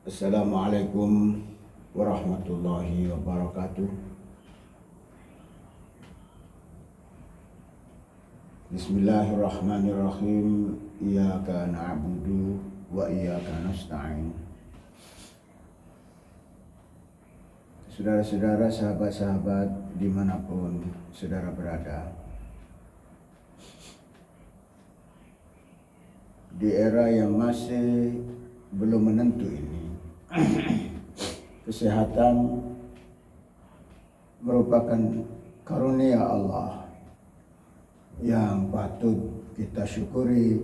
Assalamualaikum warahmatullahi wabarakatuh. Bismillahirrahmanirrahim. Iyyaka na'budu wa iyyaka nasta'in. Saudara-saudara, sahabat-sahabat dimanapun saudara berada, di era yang masih belum menentu ini, kesehatan merupakan karunia Allah yang patut kita syukuri,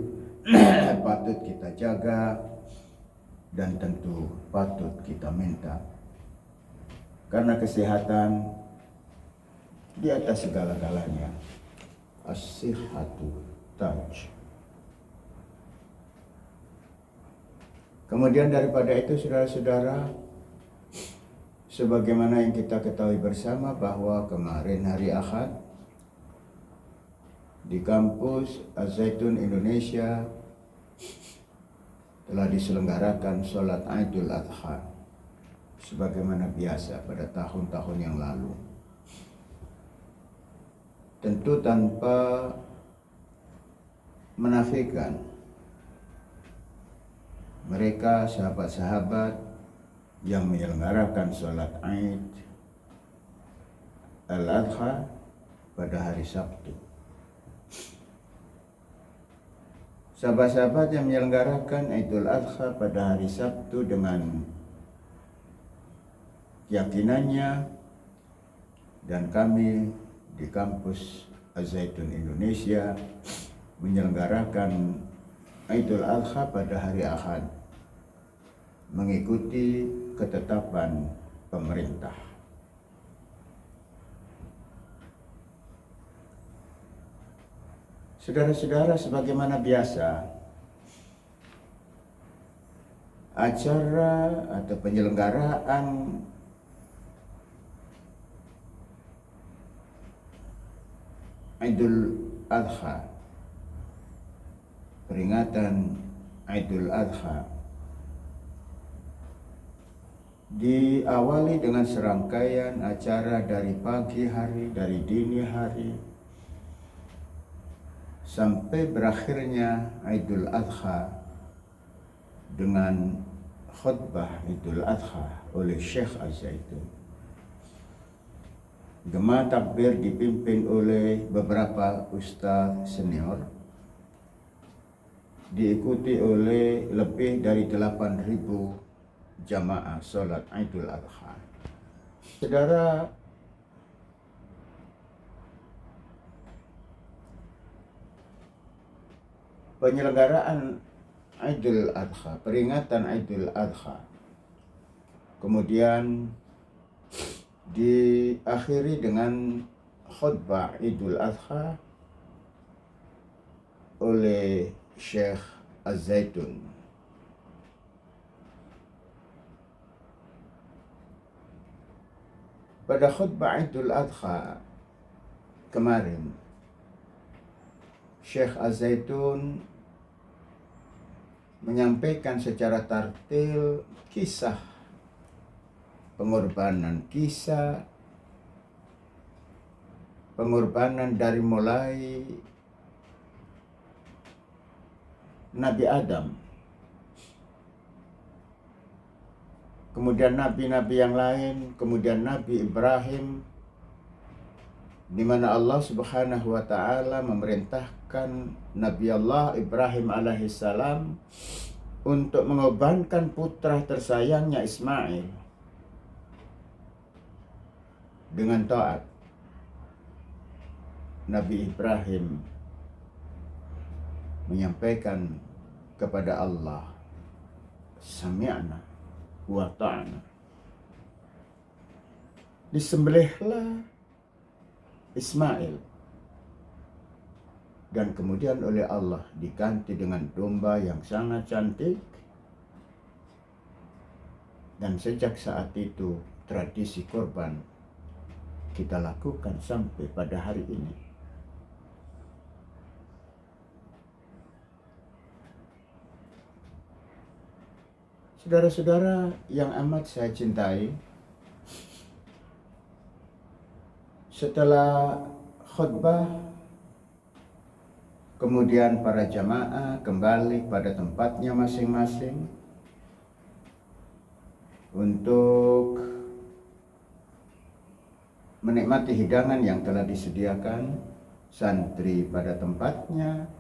patut kita jaga, dan tentu patut kita minta. Karena kesehatan di atas segala-galanya. As-sihhatu taj. Kemudian daripada itu, saudara-saudara, sebagaimana yang kita ketahui bersama bahwa kemarin hari Ahad di kampus Az-Zaitun Indonesia telah diselenggarakan sholat Idul Adha sebagaimana biasa pada tahun-tahun yang lalu. Tentu tanpa menafikan mereka sahabat-sahabat yang menyelenggarakan sholat Id Al-Adha pada hari Sabtu. Sahabat-sahabat yang menyelenggarakan Idul Adha pada hari Sabtu dengan keyakinannya, dan kami di kampus Az-Zaitun Indonesia menyelenggarakan Idul Adha pada hari Ahad mengikuti ketetapan pemerintah. Saudara-saudara, sebagaimana biasa, acara atau penyelenggaraan Idul Adha, peringatan Idul Adha, diawali dengan serangkaian acara dari pagi hari, dari dini hari, sampai berakhirnya Idul Adha dengan khutbah Idul Adha oleh Syekh Az-Zaitun. Gema takbir dipimpin oleh beberapa ustaz senior, diikuti oleh lebih dari 8.000 jamaah sholat Idul Adha. Saudara, penyelenggaraan Idul Adha, peringatan Idul Adha, kemudian diakhiri dengan khutbah Idul Adha oleh Syekh Az-Zaitun. Pada khutbah Idul Adha kemarin, Syekh Az-Zaitun menyampaikan secara tartil kisah pengorbanan dari mulai Nabi Adam, kemudian nabi-nabi yang lain, kemudian Nabi Ibrahim, di mana Allah Subhanahu wa taala memerintahkan Nabi Allah Ibrahim alaihissalam untuk mengorbankan putra tersayangnya Ismail dengan taat. Nabi Ibrahim menyampaikan kepada Allah, sami'na wa ta'na. Disembelihlah Ismail, dan kemudian oleh Allah diganti dengan domba yang sangat cantik, dan sejak saat itu tradisi korban kita lakukan sampai pada hari ini. Saudara-saudara yang amat saya cintai, setelah khutbah, kemudian para jamaah kembali pada tempatnya masing-masing untuk menikmati hidangan yang telah disediakan, santri pada tempatnya,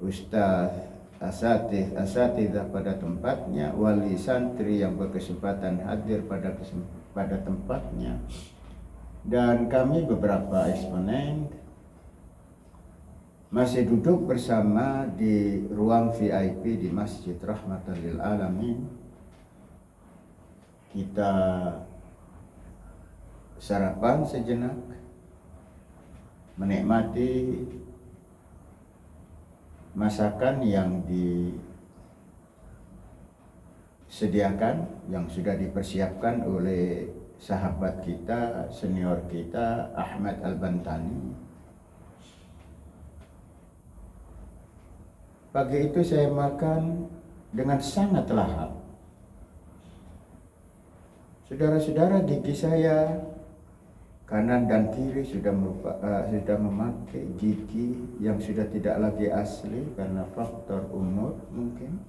ustaz asatidzah pada tempatnya, wali santri yang berkesempatan hadir pada tempatnya, dan kami beberapa eksponen masih duduk bersama di ruang VIP di Masjid Rahmatan lil Alamin. Kita sarapan sejenak, menikmati masakan yang disediakan, yang sudah dipersiapkan oleh sahabat kita, senior kita, Ahmad Al-Bantani. Pagi itu saya makan dengan sangat lahap. Saudara-saudara, gigi saya kanan dan kiri sudah memakai gigi yang sudah tidak lagi asli karena faktor umur mungkin.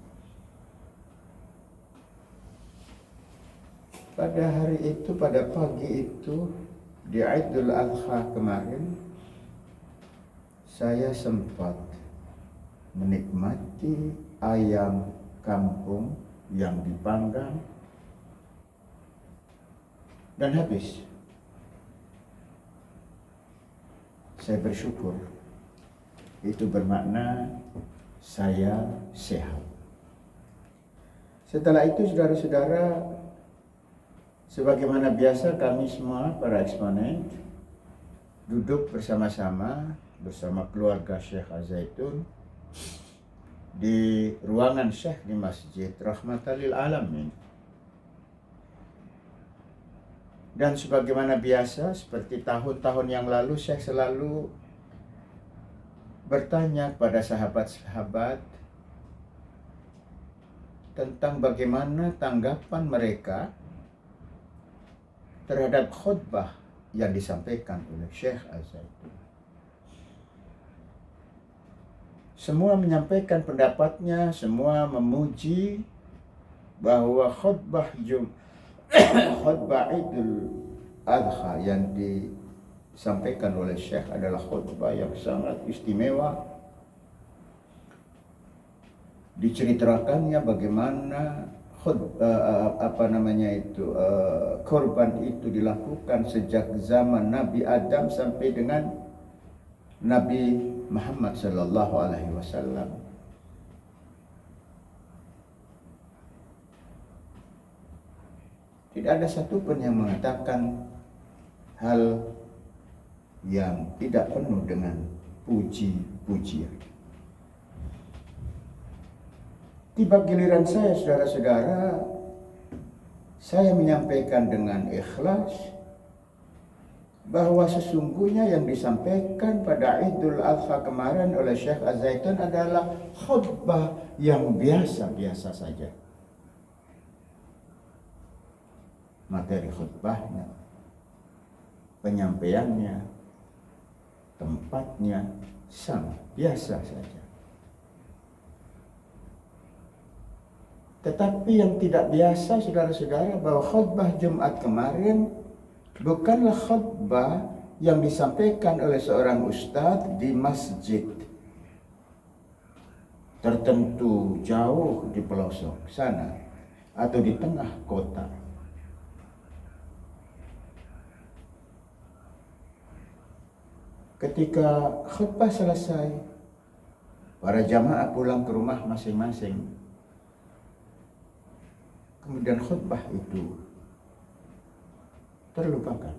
Pada hari itu, pada pagi itu, di Idul Adha kemarin, saya sempat menikmati ayam kampung yang dipanggang dan habis. Saya bersyukur, itu bermakna saya sehat. Setelah itu, saudara-saudara, sebagaimana biasa kami semua para eksponen duduk bersama-sama bersama keluarga Syekh Az-Zaitun di ruangan Syekh di Masjid Rahmatan lil Alamin. Dan sebagaimana biasa, seperti tahun-tahun yang lalu, Syekh selalu bertanya kepada sahabat-sahabat tentang bagaimana tanggapan mereka terhadap khutbah yang disampaikan oleh Syekh Az-Zaitun. Semua menyampaikan pendapatnya, semua memuji bahwa khutbah Idul Adha yang disampaikan oleh Syekh adalah khutbah yang sangat istimewa. Diceritakannya bagaimana korban itu dilakukan sejak zaman Nabi Adam sampai dengan Nabi Muhammad sallallahu alaihi wasallam. Tidak ada satupun yang mengatakan hal yang tidak penuh dengan puji-pujian. Tiba giliran saya, saudara-saudara, saya menyampaikan dengan ikhlas bahwa sesungguhnya yang disampaikan pada Idul Adha kemarin oleh Syekh Az-Zaitun adalah khutbah yang biasa-biasa saja. Materi khutbahnya, penyampaiannya, tempatnya sangat biasa saja. Tetapi yang tidak biasa, saudara-saudara, bahwa khutbah Jumat kemarin bukanlah khutbah yang disampaikan oleh seorang ustadz di masjid tertentu jauh di pelosok sana atau di tengah kota. Ketika khutbah selesai, para jamaah pulang ke rumah masing-masing. Kemudian khutbah itu terlupakan.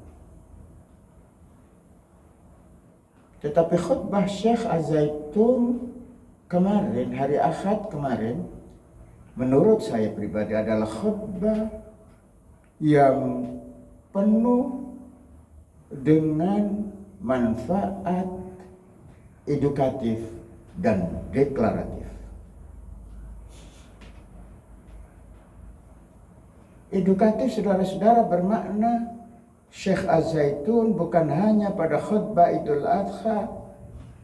Tetapi khutbah Syekh Az-Zaitun kemarin, hari Ahad kemarin, menurut saya pribadi adalah khutbah yang penuh dengan manfaat edukatif dan deklaratif. Edukatif saudara-saudara bermakna Syekh Az-Zaitun bukan hanya pada khutbah Idul Adha,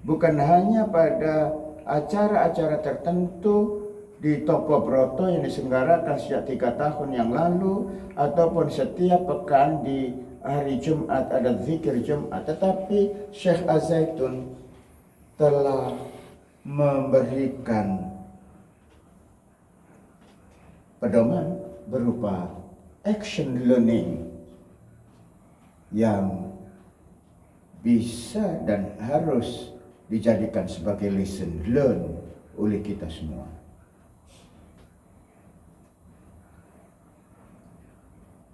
bukan hanya pada acara-acara tertentu di Toko Broto yang diselenggarakan sejak 3 tahun yang lalu, ataupun setiap pekan di hari Jumat ada zikir Jumat, tetapi Syekh Az-Zaitun telah memberikan pedoman berupa action learning yang bisa dan harus dijadikan sebagai lesson learn oleh kita semua.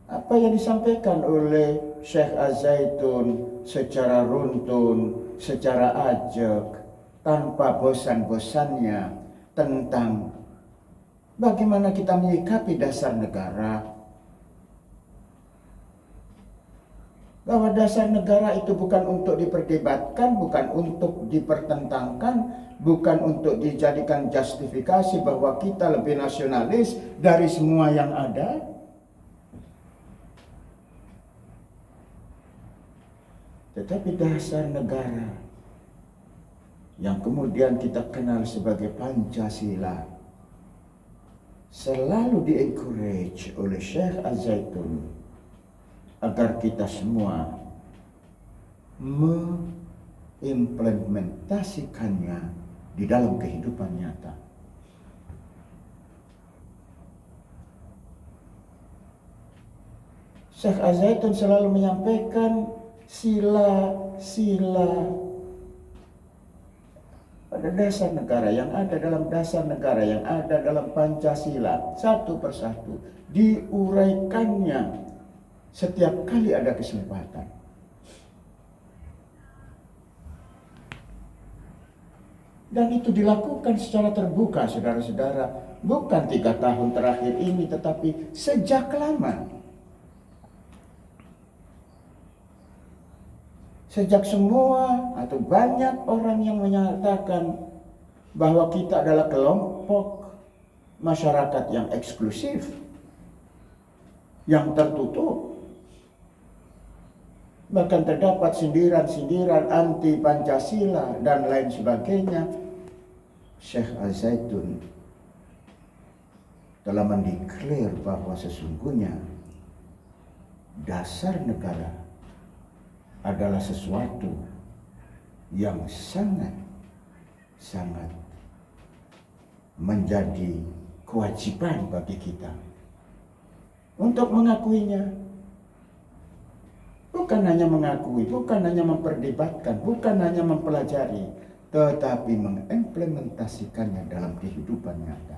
Apa yang disampaikan oleh Syekh Az-Zaitun secara runtun, secara ajak, tanpa bosan-bosannya tentang bagaimana kita menyikapi dasar negara, bahwa dasar negara itu bukan untuk diperdebatkan, bukan untuk dipertentangkan, bukan untuk dijadikan justifikasi bahwa kita lebih nasionalis dari semua yang ada. Tetapi dasar negara yang kemudian kita kenal sebagai Pancasila selalu di-encourage oleh Syekh Az-Zaitun agar kita semua mengimplementasikannya di dalam kehidupan nyata. Syekh Az-Zaitun selalu menyampaikan sila-sila pada dasar negara yang ada dalam dasar negara yang ada dalam Pancasila, satu persatu diuraikannya setiap kali ada kesempatan. Dan itu dilakukan secara terbuka, saudara-saudara, bukan 3 tahun terakhir ini, tetapi sejak lama. Sejak semua atau banyak orang yang menyatakan bahwa kita adalah kelompok masyarakat yang eksklusif, yang tertutup. Bahkan terdapat sindiran-sindiran anti Pancasila dan lain sebagainya. Syekh Az-Zaitun telah mendeklar bahwa sesungguhnya dasar negara adalah sesuatu yang sangat menjadi kewajiban bagi kita untuk mengakuinya. Bukan hanya mengakui, bukan hanya memperdebatkan, bukan hanya mempelajari, tetapi mengimplementasikannya dalam kehidupan nyata.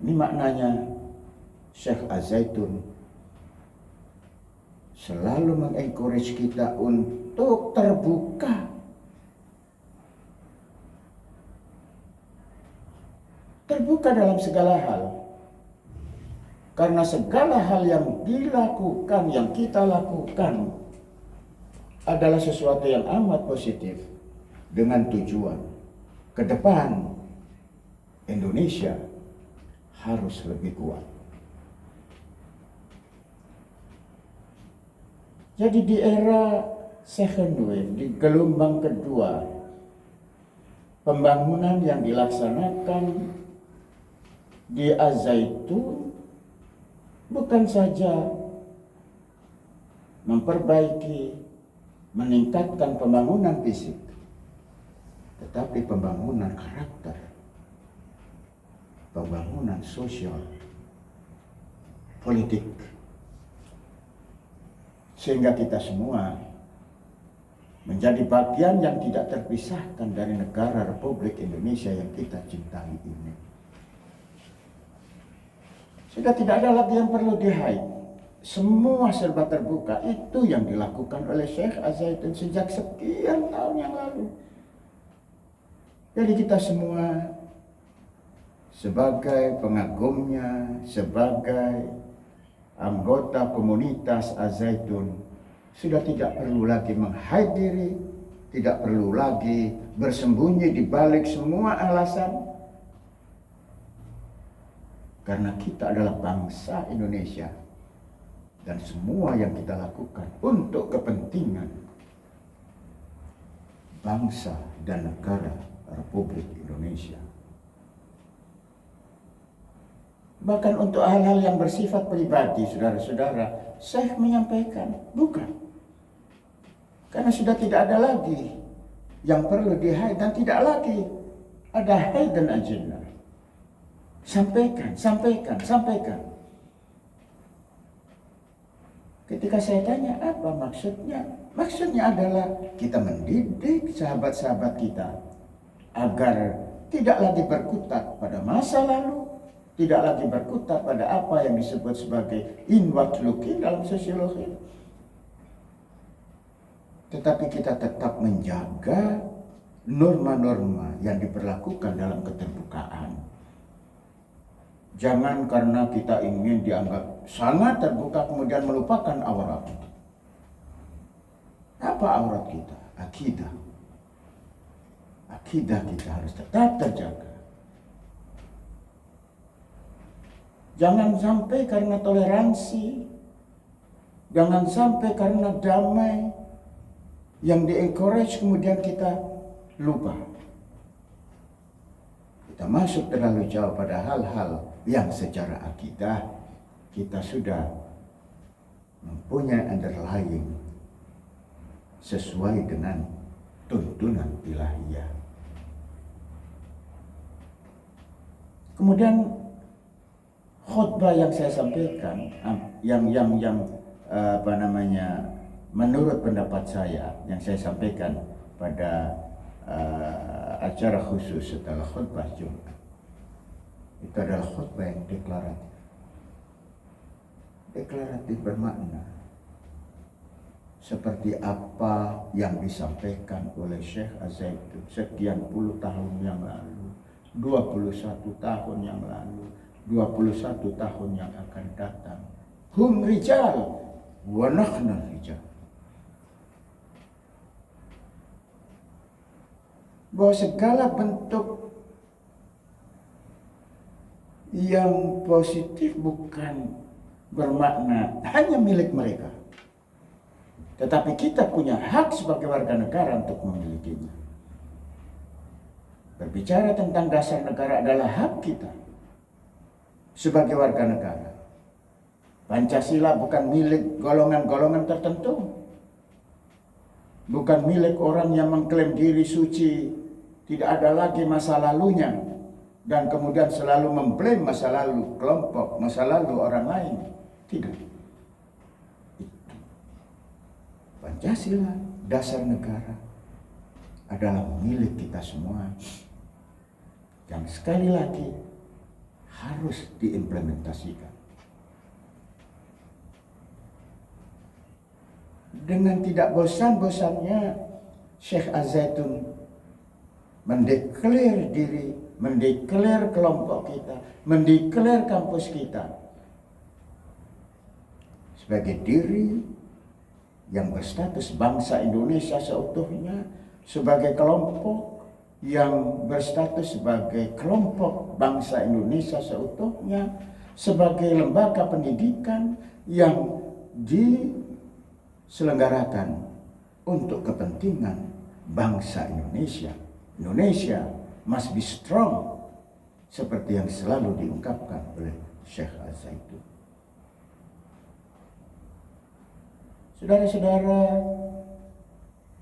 Ini maknanya Syekh Az-Zaitun selalu mengencourage kita untuk terbuka. Terbuka dalam segala hal. Karena segala hal yang dilakukan, yang kita lakukan adalah sesuatu yang amat positif dengan tujuan ke depan Indonesia harus lebih kuat. Jadi di era second wave, di gelombang kedua, pembangunan yang dilaksanakan di Az-Zaitun bukan saja memperbaiki, meningkatkan pembangunan fisik, tetapi pembangunan karakter, pembangunan sosial, politik. Sehingga kita semua menjadi bagian yang tidak terpisahkan dari negara Republik Indonesia yang kita cintai ini. Sudah tidak ada lagi yang perlu di-hide. Semua serba terbuka. Itu yang dilakukan oleh Syekh Az-Zaitun sejak sekian tahun yang lalu. Jadi kita semua sebagai pengagumnya, sebagai anggota komunitas Az-Zaitun sudah tidak perlu lagi menghide diri, tidak perlu lagi bersembunyi di balik semua alasan, Karena kita adalah bangsa Indonesia. Dan semua yang kita lakukan untuk kepentingan bangsa dan negara Republik Indonesia. Bahkan untuk hal-hal yang bersifat pribadi, saudara-saudara, saya menyampaikan, bukan. Karena sudah tidak ada lagi yang perlu di-hide dan tidak lagi ada hidden agenda. Sampaikan. Ketika saya tanya apa maksudnya? Maksudnya adalah kita mendidik sahabat-sahabat kita agar tidak lagi berkutat pada masa lalu, tidak lagi berkutat pada apa yang disebut sebagai inward looking dalam sosiologi. Tetapi kita tetap menjaga norma-norma yang diberlakukan dalam keterbukaan. Jangan karena kita ingin dianggap sangat terbuka kemudian melupakan aurat. Apa aurat kita? Akidah. Akidah kita harus tetap terjaga. Jangan sampai karena toleransi, jangan sampai karena damai yang di-encourage kemudian kita lupa. Kita masuk terlalu jauh pada hal-hal yang secara akidah kita sudah mempunyai underlying sesuai dengan tuntunan ilahiyah. Kemudian khutbah yang saya sampaikan, menurut pendapat saya yang saya sampaikan pada acara khusus setelah khutbah Jumat, itu adalah khutbah yang deklaratif bermakna seperti apa yang disampaikan oleh Syekh Az-Zaitun sekian puluh tahun yang lalu, 21 tahun yang lalu, 21 tahun yang akan datang. Hum rijal wa nahnu rijal. Bahwa segala bentuk yang positif bukan bermakna hanya milik mereka, tetapi kita punya hak sebagai warga negara untuk memilikinya. Berbicara tentang dasar negara adalah hak kita sebagai warga negara. Pancasila bukan milik golongan-golongan tertentu, bukan milik orang yang mengklaim diri suci, tidak ada lagi masa lalunya, dan kemudian selalu memblame masa lalu kelompok, masa lalu orang lain. Tidak. Itu. Pancasila, dasar negara, adalah milik kita semua. Yang sekali lagi harus diimplementasikan. Dengan tidak bosan-bosannya Syekh Az-Zaitun mendeklar diri, mendeklar kelompok kita, mendeklar kampus kita sebagai diri yang berstatus bangsa Indonesia seutuhnya, sebagai kelompok yang berstatus sebagai kelompok bangsa Indonesia seutuhnya, sebagai lembaga pendidikan yang diselenggarakan untuk kepentingan bangsa Indonesia. Indonesia must be strong, seperti yang selalu diungkapkan oleh Syekh Az-Zaitun. Saudara-saudara,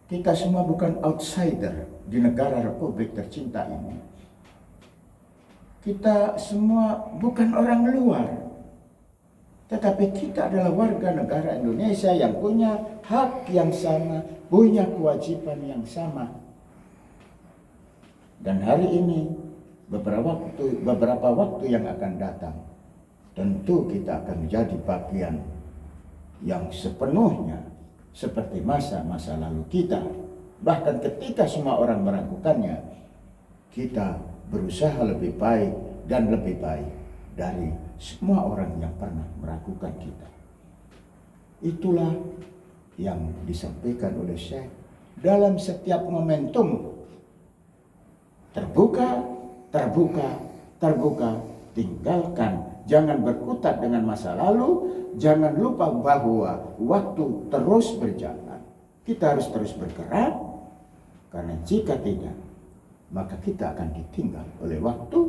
kita semua bukan outsider di negara Republik tercinta ini. Kita semua bukan orang luar, tetapi kita adalah warga negara Indonesia yang punya hak yang sama, punya kewajiban yang sama. Dan hari ini, beberapa waktu yang akan datang, tentu kita akan menjadi bagian yang sepenuhnya seperti masa-masa lalu kita. Bahkan ketika semua orang meragukannya, kita berusaha lebih baik dan lebih baik dari semua orang yang pernah meragukan kita. Itulah yang disampaikan oleh Syekh dalam setiap momentum. Terbuka, terbuka, terbuka, tinggalkan, jangan berkutat dengan masa lalu, jangan lupa bahwa waktu terus berjalan. Kita harus terus bergerak, karena jika tidak, maka kita akan ditinggal oleh waktu,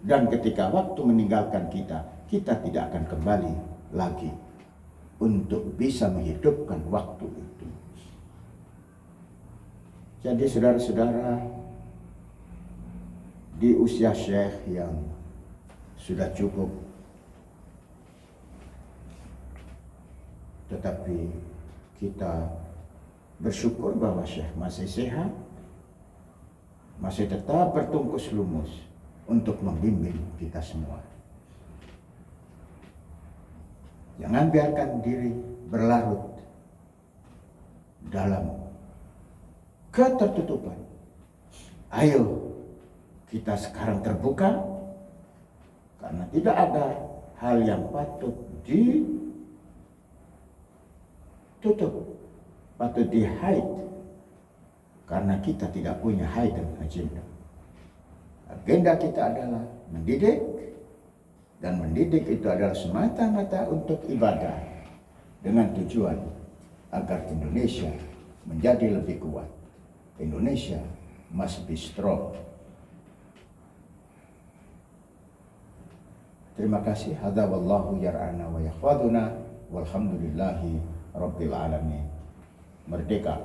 dan ketika waktu meninggalkan kita, kita tidak akan kembali lagi untuk bisa menghidupkan waktu itu. Jadi saudara-saudara, di usia Syekh yang sudah cukup, tetapi kita bersyukur bahwa Syekh masih sehat, masih tetap bertungkus lumus untuk membimbing kita semua. Jangan biarkan diri berlarut dalam ketertutupan. Ayo kita sekarang terbuka, karena tidak ada hal yang patut ditutup, patut di-hide, karena kita tidak punya hidden agenda. Agenda kita adalah mendidik, dan mendidik itu adalah semata-mata untuk ibadah, dengan tujuan agar Indonesia menjadi lebih kuat. Indonesia must be strong. Terima kasih. Hadza wallahu yar'ana wa yahfaduna walhamdulillahi rabbil alamin. Merdeka!